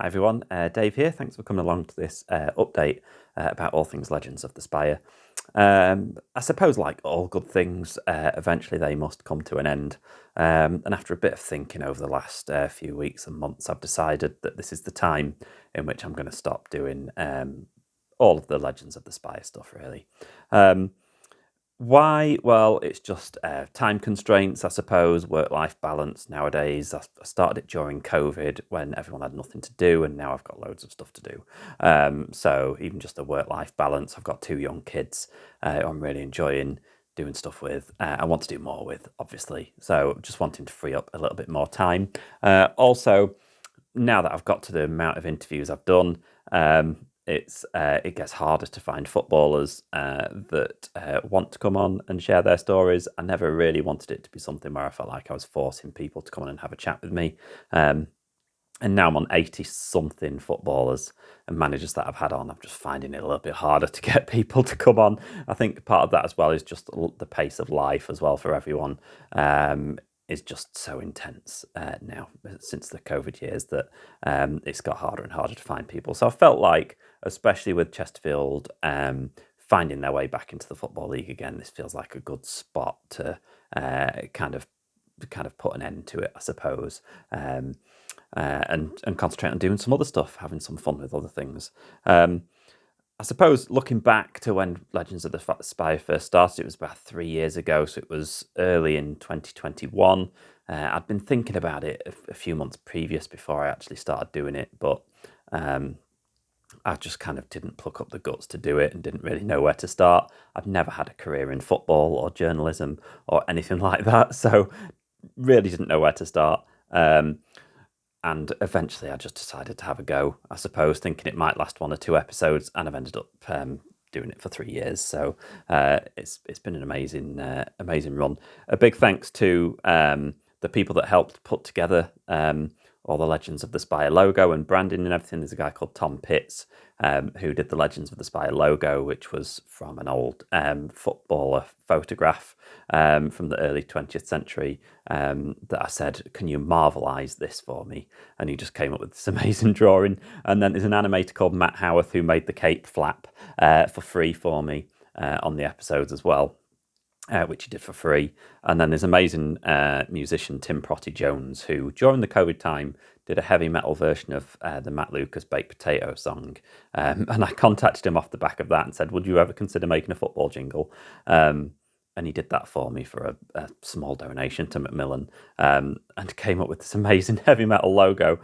Hi everyone, Dave here. Thanks for coming along to this update about all things Legends of the Spire. I suppose, like all good things, eventually they must come to an end. And after a bit of thinking over the last few weeks and months, I've decided that this is the time in which I'm going to stop doing all of the Legends of the Spire stuff, really. Um, why? Well, it's just time constraints, I suppose, work-life balance nowadays. I started it during COVID when everyone had nothing to do, and now I've got loads of stuff to do. So even just the work-life balance, I've got two young kids who I'm really enjoying doing stuff with. I want to do more with, obviously. So just wanting to free up a little bit more time. Also, now that I've got to the amount of interviews I've done, it gets harder to find footballers that want to come on and share their stories. I never really wanted it to be something where I felt like I was forcing people to come on and have a chat with me. And now I'm on 80 something footballers and managers that I've had on. I'm just finding it a little bit harder to get people to come on. I think part of that as well is just the pace of life as well for everyone. Is just so intense now since the COVID years that it's got harder and harder to find people. So I felt like, especially with Chesterfield finding their way back into the Football League again, this feels like a good spot to kind of put an end to it, I suppose, and concentrate on doing some other stuff, having some fun with other things. I suppose looking back to when Legends of the Spire first started, it was about 3 years ago, so it was early in 2021. I'd been thinking about it a few months previous before I actually started doing it, but I just kind of didn't pluck up the guts to do it and didn't really know where to start. I've never had a career in football or journalism or anything like that, so really didn't know where to start. And eventually I just decided to have a go, I suppose, thinking it might last 1 or 2 episodes, and I've ended up doing it for 3 years. So it's been an amazing run. A big thanks to the people that helped put together all the Legends of the Spire logo and branding and everything. There's a guy called Tom Pitts who did the Legends of the Spire logo, which was from an old footballer photograph from the early 20th century that I said, can you marvelise this for me? And he just came up with this amazing drawing. And then there's an animator called Matt Howarth who made the cape flap for free for me on the episodes as well. Which he did for free. And then there's amazing musician Tim Protty Jones, who during the COVID time did a heavy metal version of the Matt Lucas Baked Potato song. And I contacted him off the back of that and said, would you ever consider making a football jingle? And he did that for me for a small donation to Macmillan, and came up with this amazing heavy metal logo,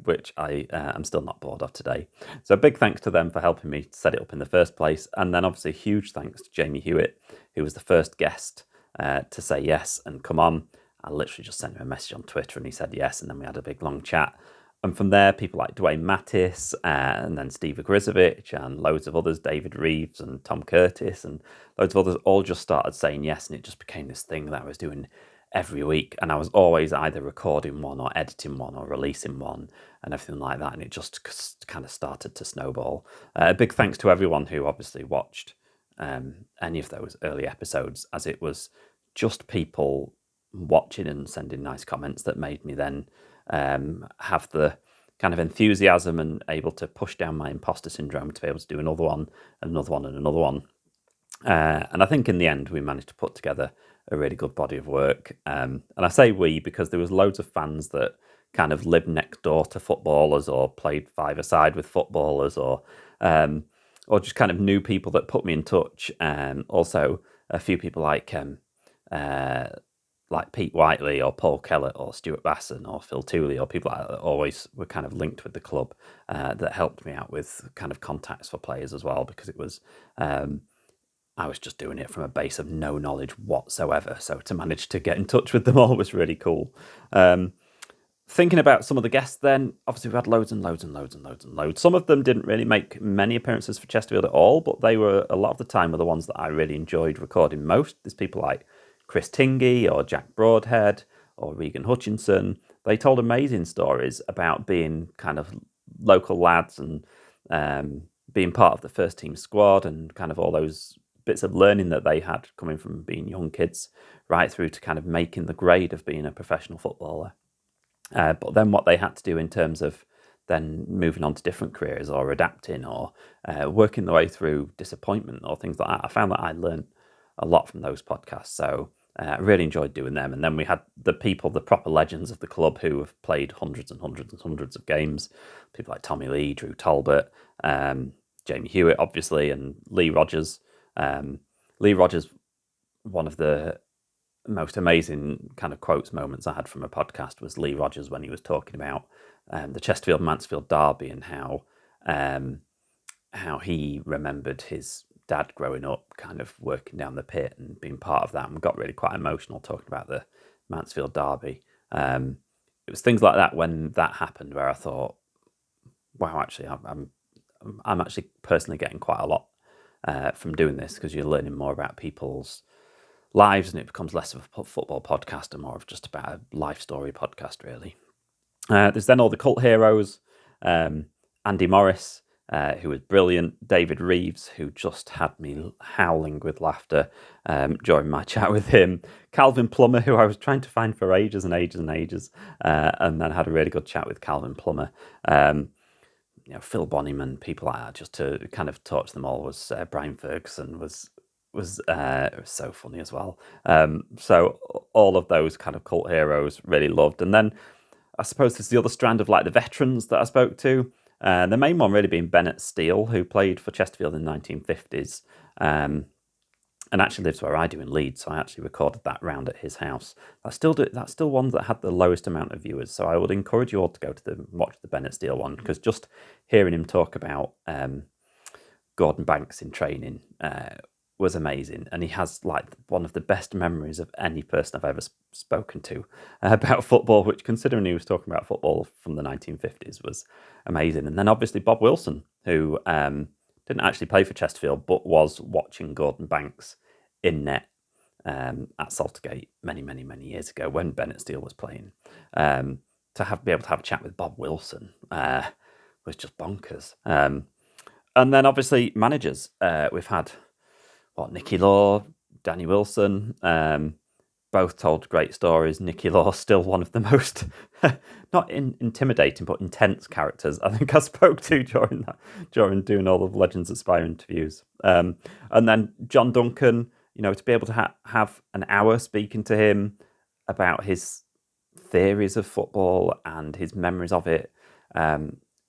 which I am still not bored of today. So big thanks to them for helping me set it up in the first place. And then obviously huge thanks to Jamie Hewitt, who was the first guest to say yes and come on. I literally just sent him a message on Twitter and he said yes, and then we had a big long chat. And from there, people like Dwayne Mattis and then Steve Ogrizovic and loads of others, David Reeves and Tom Curtis and loads of others, all just started saying yes. And it just became this thing that I was doing every week. And I was always either recording one or editing one or releasing one and everything like that. And it just kind of started to snowball. Big thanks to everyone who obviously watched any of those early episodes, as it was just people watching and sending nice comments that made me then have the kind of enthusiasm and able to push down my imposter syndrome to be able to do another one, and another one, and another one. And I think in the end we managed to put together a really good body of work. And I say we because there was loads of fans that kind of lived next door to footballers or played five-a-side with footballers or just kind of knew people that put me in touch. Also, a few people like Pete Whiteley or Paul Kellett or Stuart Basson or Phil Tooley or people like that always were kind of linked with the club that helped me out with kind of contacts for players as well, because it was I was just doing it from a base of no knowledge whatsoever. So to manage to get in touch with them all was really cool. Thinking about some of the guests then, obviously we've had loads and loads and loads and loads and loads. Some of them didn't really make many appearances for Chesterfield at all, but they were, a lot of the time, were the ones that I really enjoyed recording most. There's people like Chris Tingey or Jack Broadhead or Regan Hutchinson. They told amazing stories about being kind of local lads and being part of the first team squad and kind of all those bits of learning that they had coming from being young kids right through to kind of making the grade of being a professional footballer. But then what they had to do in terms of then moving on to different careers or adapting or working their way through disappointment or things like that. I found that I learned a lot from those podcasts. So I really enjoyed doing them. And then we had the people, the proper legends of the club who have played hundreds and hundreds and hundreds of games. People like Tommy Lee, Drew Talbot, Jamie Hewitt, obviously, and Lee Rogers. Lee Rogers, one of the most amazing kind of quotes moments I had from a podcast was Lee Rogers when he was talking about the Chesterfield-Mansfield derby and how he remembered his dad growing up, kind of working down the pit and being part of that, and got really quite emotional talking about the Mansfield derby. It was things like that when that happened where I thought, wow, actually, I'm actually personally getting quite a lot from doing this, because you're learning more about people's lives and it becomes less of a football podcast and more of just about a life story podcast, really. There's then all the cult heroes, Andy Morris, who was brilliant, David Reeves, who just had me howling with laughter during my chat with him, Calvin Plummer, who I was trying to find for ages and ages and ages, and then had a really good chat with Calvin Plummer. Phil Bonnyman, people like that, just to kind of talk to them all. Was Brian Ferguson was so funny as well. So all of those kind of cult heroes really loved. And then I suppose there's the other strand of like the veterans that I spoke to. The main one really being Bennett Steele, who played for Chesterfield in the 1950s. And actually lives where I do in Leeds, so I actually recorded that round at his house. That's still one that had the lowest amount of viewers, so I would encourage you all to go to watch the Bennett Steele one, because just hearing him talk about Gordon Banks in training was amazing, and he has like one of the best memories of any person I've ever spoken to about football, which, considering he was talking about football from the 1950s, was amazing. And then obviously Bob Wilson, who didn't actually play for Chesterfield, but was watching Gordon Banks in net at Saltergate many, many, many years ago when Bennett Steele was playing. To be able to have a chat with Bob Wilson was just bonkers. And then obviously managers. We've had Nicky Law, Danny Wilson, both told great stories. Nicky Law, still one of the most, not intimidating, but intense characters I think I spoke to during doing all the Legends of Spire interviews. And then John Duncan, to be able to have an hour speaking to him about his theories of football and his memories of it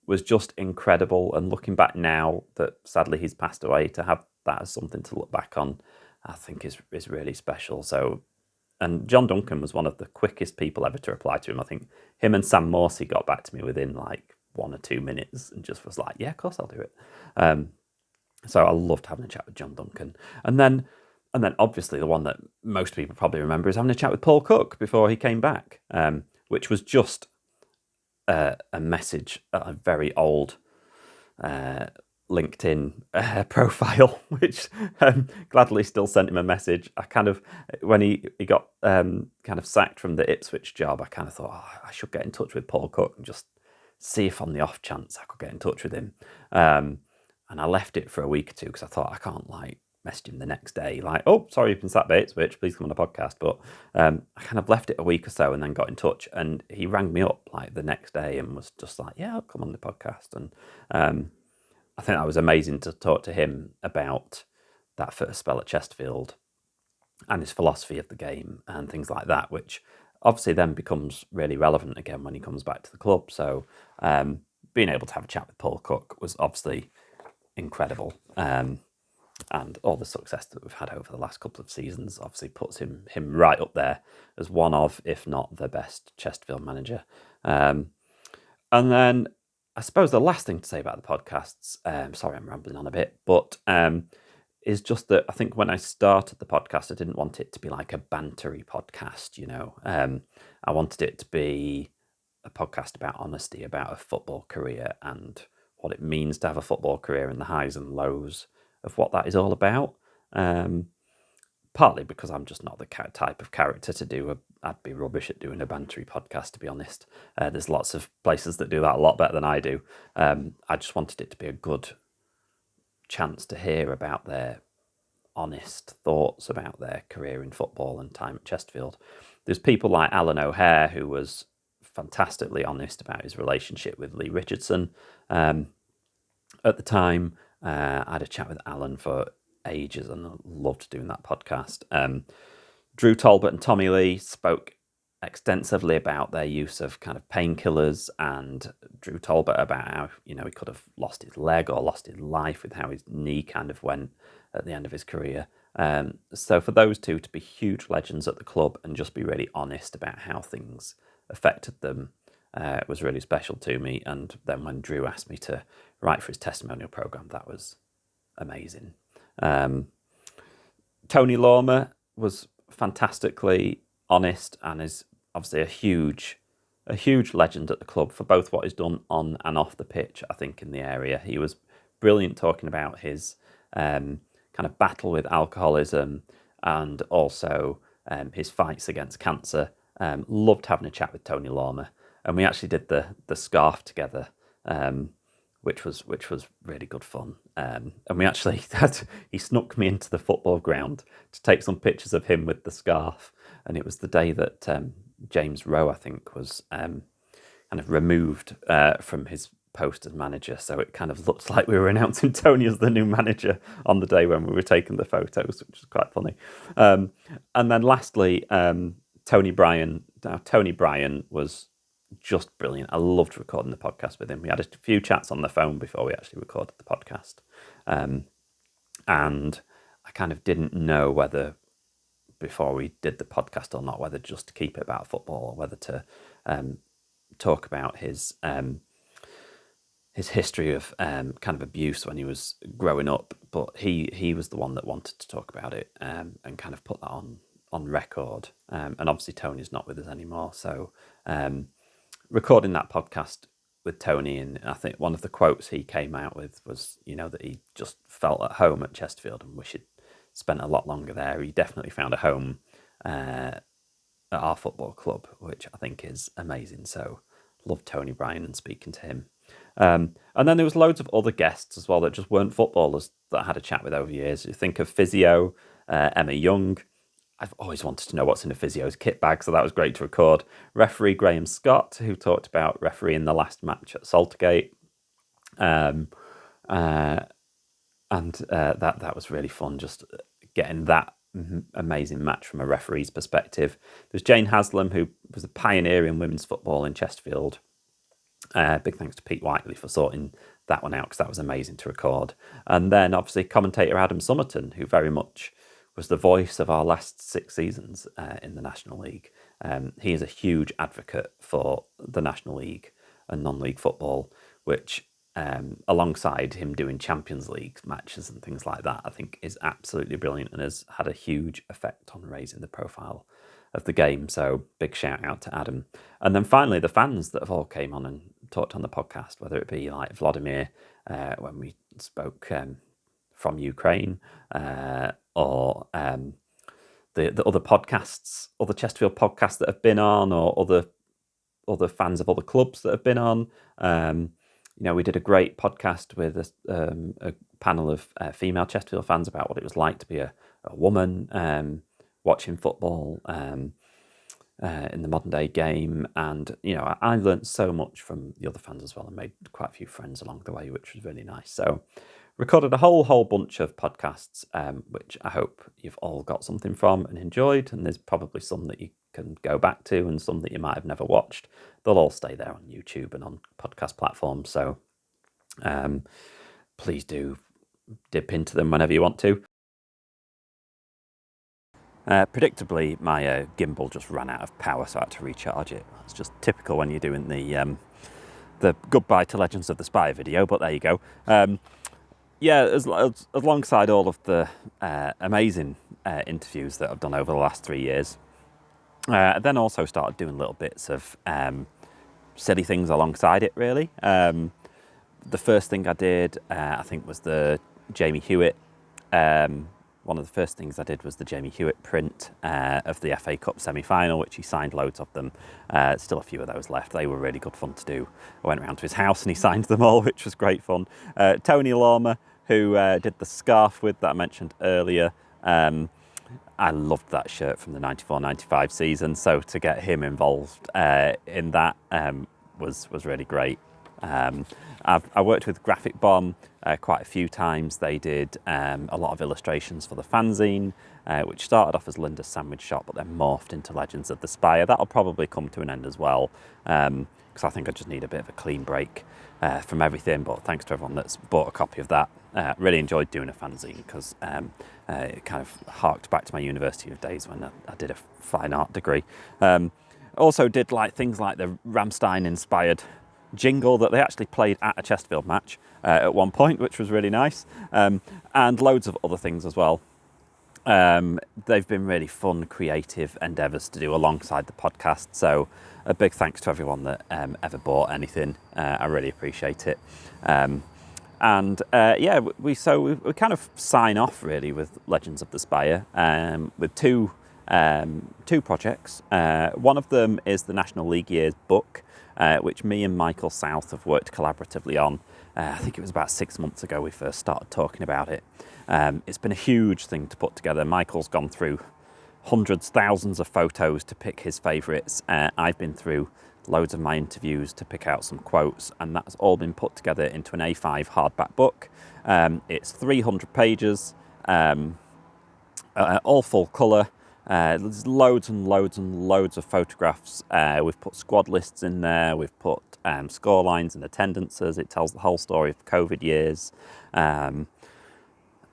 was just incredible. And looking back now that sadly he's passed away, to have that as something to look back on, I think is really special. So, and John Duncan was one of the quickest people ever to reply to him. I think him and Sam Morsey got back to me within like 1 or 2 minutes and just was like, yeah, of course I'll do it. So I loved having a chat with John Duncan. And then obviously the one that most people probably remember is having a chat with Paul Cook before he came back, which was just a message, a very old LinkedIn profile, which gladly still sent him a message. I kind of, when he got kind of sacked from the Ipswich job, I kind of thought, I should get in touch with Paul Cook and just see if on the off chance I could get in touch with him. And I left it for a week or two because I thought I can't like message him the next day, like, oh, sorry you've been sacked by Ipswich, please come on the podcast. But I kind of left it a week or so and then got in touch, and he rang me up like the next day and was just like, yeah, I'll come on the podcast. And I think that was amazing to talk to him about that first spell at Chesterfield and his philosophy of the game and things like that, which obviously then becomes really relevant again when he comes back to the club. So being able to have a chat with Paul Cook was obviously incredible. And all the success that we've had over the last couple of seasons obviously puts him right up there as one of, if not the best Chesterfield manager. And then I suppose the last thing to say about the podcasts, sorry I'm rambling on a bit, but is just that I think when I started the podcast, I didn't want it to be like a bantery podcast, I wanted it to be a podcast about honesty, about a football career and what it means to have a football career and the highs and lows of what that is all about. Partly because I'm just not the type of character to do I'd be rubbish at doing a bantery podcast, to be honest. There's lots of places that do that a lot better than I do. I just wanted it to be a good chance to hear about their honest thoughts about their career in football and time at Chesterfield. There's people like Alan O'Hare, who was fantastically honest about his relationship with Lee Richardson. At the time, I had a chat with Alan for ages and I loved doing that podcast. Drew Talbot and Tommy Lee spoke extensively about their use of kind of painkillers, and Drew Talbot about how, he could have lost his leg or lost his life with how his knee kind of went at the end of his career. So for those two to be huge legends at the club and just be really honest about how things affected them was really special to me. And then when Drew asked me to write for his testimonial programme, that was amazing. Tony Lormer was fantastically honest and is obviously a huge legend at the club for both what he's done on and off the pitch, I think, in the area. He was brilliant talking about his kind of battle with alcoholism and also his fights against cancer. Loved having a chat with Tony Lormer, and we actually did the scarf together, which was really good fun. And we actually he snuck me into the football ground to take some pictures of him with the scarf. And it was the day that James Rowe, I think, was kind of removed from his post as manager. So it kind of looked like we were announcing Tony as the new manager on the day when we were taking the photos, which was quite funny. And then lastly, Tony Bryan. Now, Tony Bryan was just brilliant. I loved recording the podcast with him. We had a few chats on the phone before we actually recorded the podcast. And I kind of didn't know whether, before we did the podcast or not, whether just to keep it about football or whether to talk about his history of kind of abuse when he was growing up. But he was the one that wanted to talk about it and kind of put that on record. And obviously Tony's not with us anymore. So recording that podcast with Tony, and I think one of the quotes he came out with was, that he just felt at home at Chesterfield and wish he'd spent a lot longer there. He definitely found a home at our football club, which I think is amazing. So love Tony Bryan and speaking to him. And then there was loads of other guests as well that just weren't footballers that I had a chat with over years. You think of physio, Emma Young. I've always wanted to know what's in a physio's kit bag, so that was great to record. Referee Graham Scott, who talked about refereeing the last match at Saltergate. And that was really fun, just getting that amazing match from a referee's perspective. There's Jane Haslam, who was a pioneer in women's football in Chesterfield. Big thanks to Pete Whiteley for sorting that one out, because that was amazing to record. And then obviously commentator Adam Summerton, who very much was the voice of our last 6 seasons in the National League. He is a huge advocate for the National League and non-league football, which alongside him doing Champions League matches and things like that, I think is absolutely brilliant and has had a huge effect on raising the profile of the game. So big shout out to Adam. And then finally, the fans that have all came on and talked on the podcast, whether it be like Vladimir when we spoke from Ukraine, or the other podcasts, other Chesterfield podcasts that have been on, or other fans of other clubs that have been on. We did a great podcast with a panel of female Chesterfield fans about what it was like to be a woman watching football in the modern day game. And, I learned so much from the other fans as well and made quite a few friends along the way, which was really nice. So recorded a whole bunch of podcasts, which I hope you've all got something from and enjoyed. And there's probably some that you can go back to and some that you might have never watched. They'll all stay there on YouTube and on podcast platforms. So please do dip into them whenever you want to. Predictably, my gimbal just ran out of power, so I had to recharge it. It's just typical when you're doing the Goodbye to Legends of the Spire video, but there you go. Alongside all of the amazing interviews that I've done over the last 3 years, I then also started doing little bits of silly things alongside it, really. The first thing I did, I think, was the Jamie Hewitt. One of the first things I did was the Jamie Hewitt print of the FA Cup semi-final, which he signed loads of them. Still a few of those left. They were really good fun to do. I went around to his house and he signed them all, which was great fun. Tony Lormer, who did the scarf with that I mentioned earlier. I loved that shirt from the 94-95 season, so to get him involved in that was really great. I worked with Graphic Bomb quite a few times. They did a lot of illustrations for the fanzine, which started off as Linda's Sandwich Shop, but then morphed into Legends of the Spire. That'll probably come to an end as well, because I think I just need a bit of a clean break from everything. But thanks to everyone that's bought a copy of that. Really enjoyed doing a fanzine because it kind of harked back to my university of days when I did a fine art degree. Also did things like the Rammstein inspired jingle that they actually played at a Chesterfield match at one point, which was really nice, and loads of other things as well. They've been really fun, creative endeavours to do alongside the podcast, so a big thanks to everyone that ever bought anything. I really appreciate it. We kind of sign off really with Legends of the Spire with two projects. One of them is the National League Years book, which me and Michael South have worked collaboratively on. I think it was about 6 months ago we first started talking about it. It's been a huge thing to put together. Michael's gone through hundreds, thousands of photos to pick his favourites. I've been through loads of my interviews to pick out some quotes, and that's all been put together into an A5 hardback book. It's 300 pages, all full colour. There's loads and loads and loads of photographs. We've put squad lists in there. We've put score lines and attendances. It tells the whole story of COVID years.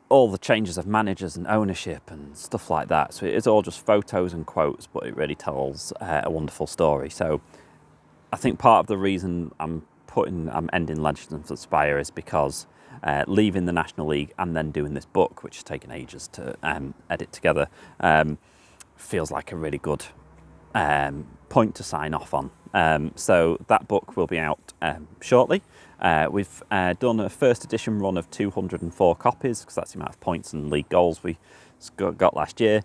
All the changes of managers and ownership and stuff like that. So it is all just photos and quotes, but it really tells a wonderful story. So I think part of the reason I'm ending Legends of the Spire is because leaving the National League and then doing this book, which has taken ages to edit together, feels like a really good point to sign off on. So that book will be out shortly. We've done a first edition run of 204 copies, because that's the amount of points and league goals we got last year.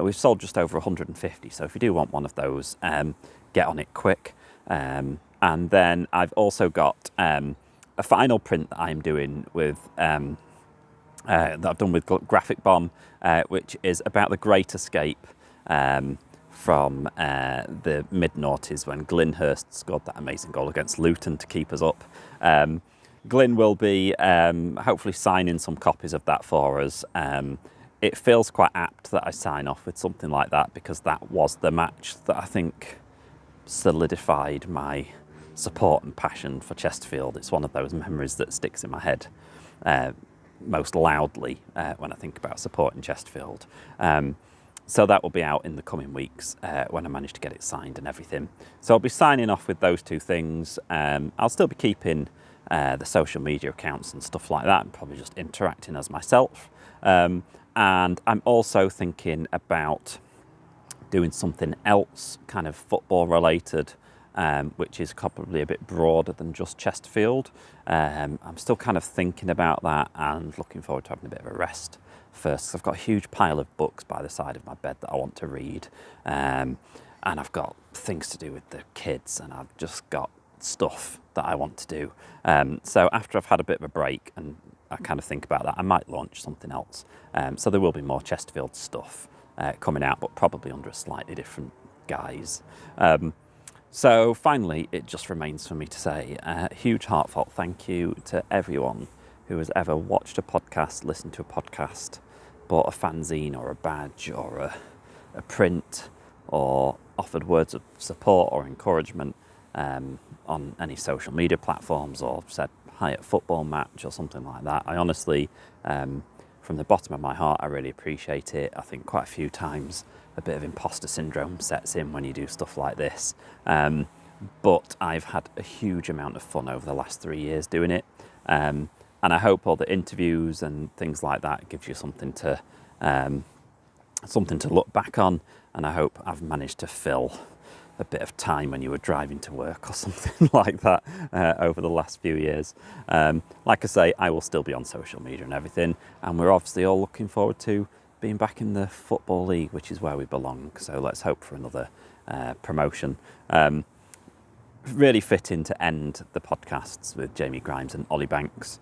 We've sold just over 150, so if you do want one of those, get on it quick. And then I've also got a final print that I'm doing with that I've done with Graphic Bomb, which is about the Great Escape from the mid-noughties when Glyn Hurst scored that amazing goal against Luton to keep us up. Glyn will be hopefully signing some copies of that for us. It feels quite apt that I sign off with something like that, because that was the match that I think solidified my support and passion for Chesterfield. It's one of those memories that sticks in my head most loudly when I think about supporting Chesterfield. So that will be out in the coming weeks when I manage to get it signed and everything. So I'll be signing off with those two things. I'll still be keeping the social media accounts and stuff like that, and probably just interacting as myself. And I'm also thinking about doing something else, kind of football related, which is probably a bit broader than just Chesterfield. I'm still kind of thinking about that and looking forward to having a bit of a rest first, 'cause I've got a huge pile of books by the side of my bed that I want to read, and I've got things to do with the kids, and I've just got stuff that I want to do. So after I've had a bit of a break and I kind of think about that, I might launch something else. So there will be more Chesterfield stuff coming out, but probably under a slightly different guise. So finally, it just remains for me to say a huge heartfelt thank you to everyone who has ever watched a podcast, listened to a podcast, bought a fanzine or a badge or a print, or offered words of support or encouragement on any social media platforms, or said hi at a football match or something like that. I honestly, from the bottom of my heart, I really appreciate it. I think quite a few times a bit of imposter syndrome sets in when you do stuff like this. But I've had a huge amount of fun over the last 3 years doing it. And I hope all the interviews and things like that gives you something to look back on. And I hope I've managed to fill a bit of time when you were driving to work or something like that over the last few years. Like I say, I will still be on social media and everything. And we're obviously all looking forward to being back in the Football League, which is where we belong. So let's hope for another promotion. Really fitting to end the podcasts with Jamie Grimes and Ollie Banks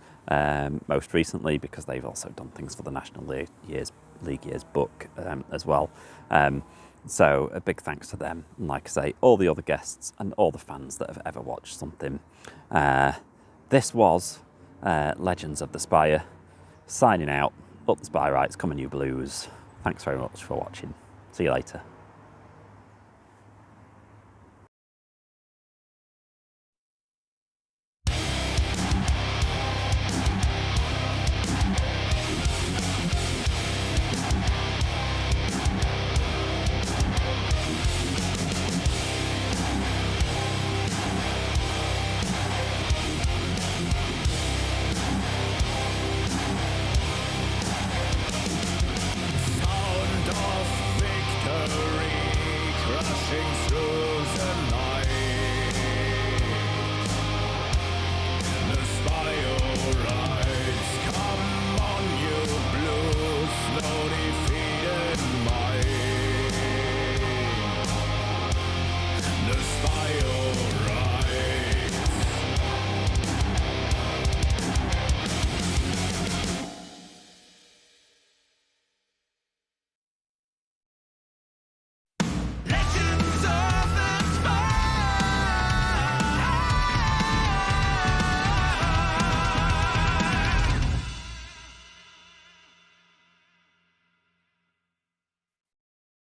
most recently, because they've also done things for the National League Years League Year's book as well. So a big thanks to them, and like I say, all the other guests and all the fans that have ever watched something. This was Legends of the Spire, signing out. Up the Spire, come on you Blues. Thanks very much for watching. See you later.